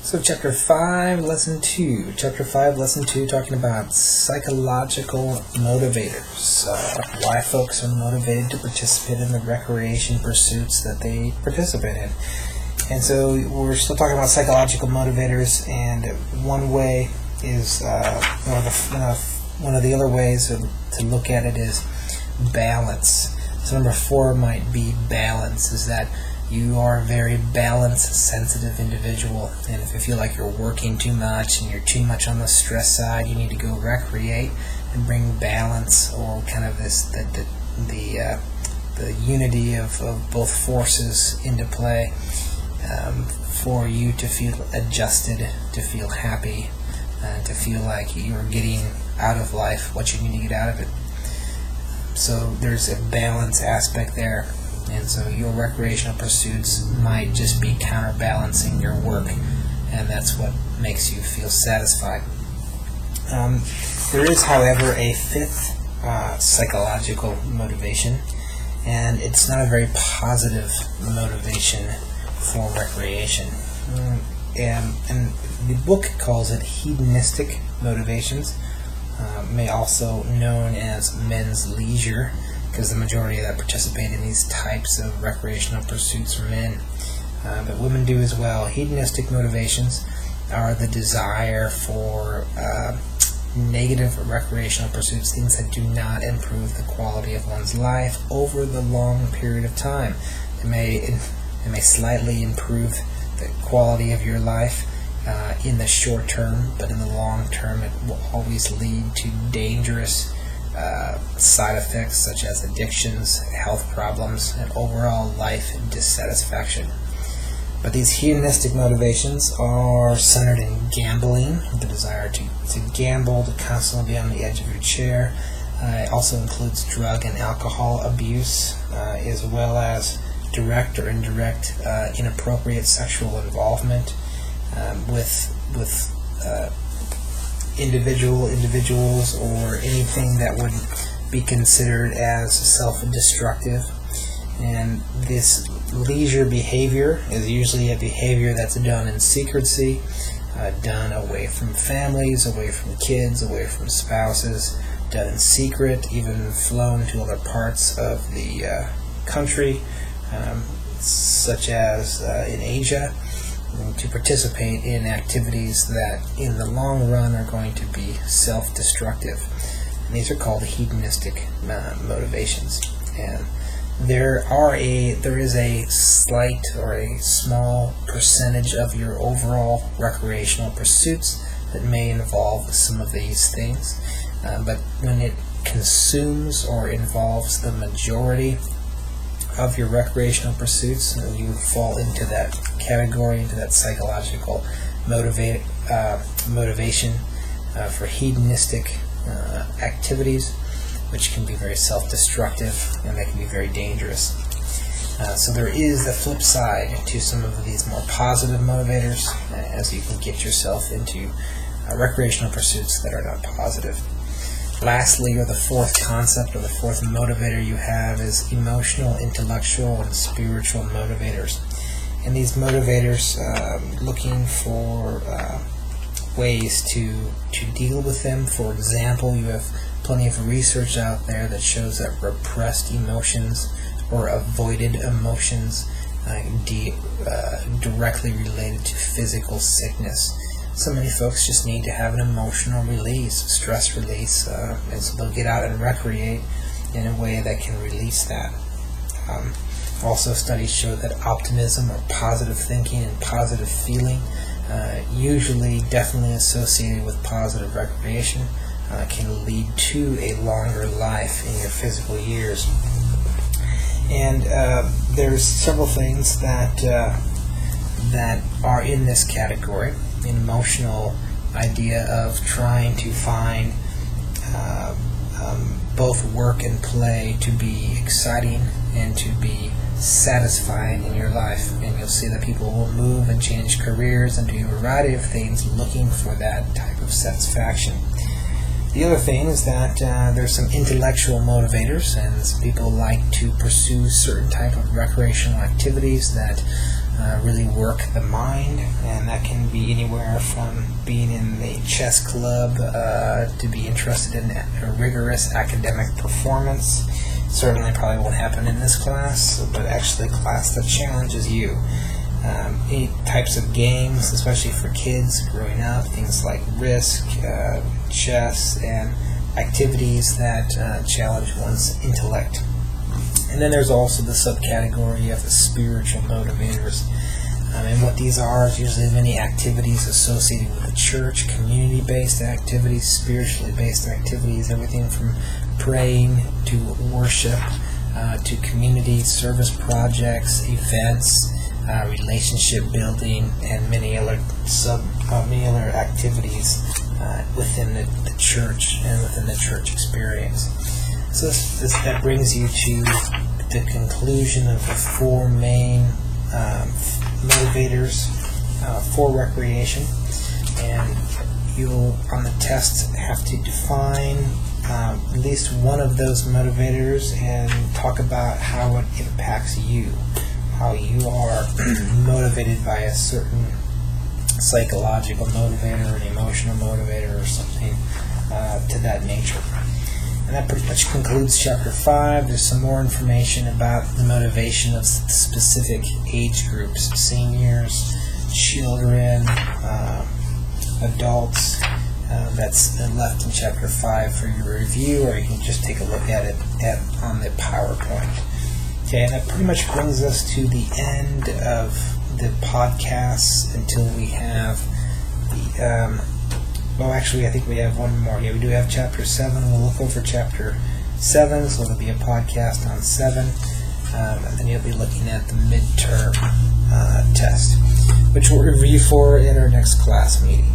So Chapter 5, Lesson 2. Chapter 5, Lesson 2, talking about psychological motivators. Why folks are motivated to participate in the recreation pursuits that they participate in. And so we're still talking about psychological motivators, and one way is, one of the other ways to look at it is balance. So number 4 might be balance, is that you are a very balance-sensitive individual, and if you feel like you're working too much and you're too much on the stress side, you need to go recreate and bring balance, or kind of the unity of both forces into play for you to feel adjusted, to feel happy, to feel like you're getting out of life what you need to get out of it. So there's a balance aspect there. And so your recreational pursuits might just be counterbalancing your work, and that's what makes you feel satisfied. There is, however, a fifth psychological motivation, and it's not a very positive motivation for recreation. And the book calls it hedonistic motivations, may also known as men's leisure, because the majority that participate in these types of recreational pursuits are men, but women do as well. Hedonistic motivations are the desire for negative recreational pursuits, things that do not improve the quality of one's life over the long period of time. It may slightly improve the quality of your life in the short term, but in the long term it will always lead to dangerous side effects such as addictions, health problems, and overall life dissatisfaction. But these hedonistic motivations are centered in gambling, the desire to gamble, to constantly be on the edge of your chair. It also includes drug and alcohol abuse, as well as direct or indirect inappropriate sexual involvement with individuals, or anything that would be considered as self-destructive. And this leisure behavior is usually a behavior that's done in secrecy, done away from families, away from kids, away from spouses, done in secret, even flown to other parts of the country, such as in Asia, to participate in activities that in the long run are going to be self-destructive. And these are called hedonistic motivations. And there is a slight or a small percentage of your overall recreational pursuits that may involve some of these things, but when it consumes or involves the majority of your recreational pursuits, you fall into that category, into that psychological motivation for hedonistic activities, which can be very self-destructive and they can be very dangerous. So there is the flip side to some of these more positive motivators, as you can get yourself into recreational pursuits that are not positive. Lastly, or the fourth concept, or the fourth motivator you have, is emotional, intellectual, and spiritual motivators. And these motivators, looking for ways to deal with them. For example, you have plenty of research out there that shows that repressed emotions or avoided emotions directly related to physical sickness. So many folks just need to have an emotional release, stress release, and so they'll get out and recreate in a way that can release that. Also, studies show that optimism, or positive thinking and positive feeling, usually definitely associated with positive recreation, can lead to a longer life in your physical years. And there's several things that are in this category. The emotional idea of trying to find both work and play to be exciting and to be satisfying in your life. And you'll see that people will move and change careers and do a variety of things looking for that type of satisfaction. The other thing is that there's some intellectual motivators, and some people like to pursue certain type of recreational activities that really work the mind, and that can be anywhere from being in the chess club to be interested in a rigorous academic performance. Certainly probably won't happen in this class, but actually a class that challenges you. Any types of games, especially for kids growing up, things like Risk, chess, and activities that challenge one's intellect. And then there's also the subcategory of the spiritual motivators. And what these are is usually many activities associated with the church, community-based activities, spiritually based activities, everything from praying to worship to community service projects, events, relationship building, and many other activities within the church and within the church experience. So that brings you to the conclusion of the four main motivators for recreation, and you'll on the test have to define at least one of those motivators and talk about how it impacts you, how you are motivated by a certain psychological motivator, an emotional motivator, or something to that nature. And that pretty much concludes Chapter 5. There's some more information about the motivation of specific age groups, seniors, children, adults. That's left in Chapter 5 for your review, or you can just take a look at it on the PowerPoint. Okay, and that pretty much brings us to the end of the podcast until we have the... well, actually, I think we have one more. Yeah, we do have Chapter 7. We'll look over Chapter 7, so there'll be a podcast on 7. And then you'll be looking at the midterm test, which we'll review for in our next class meeting.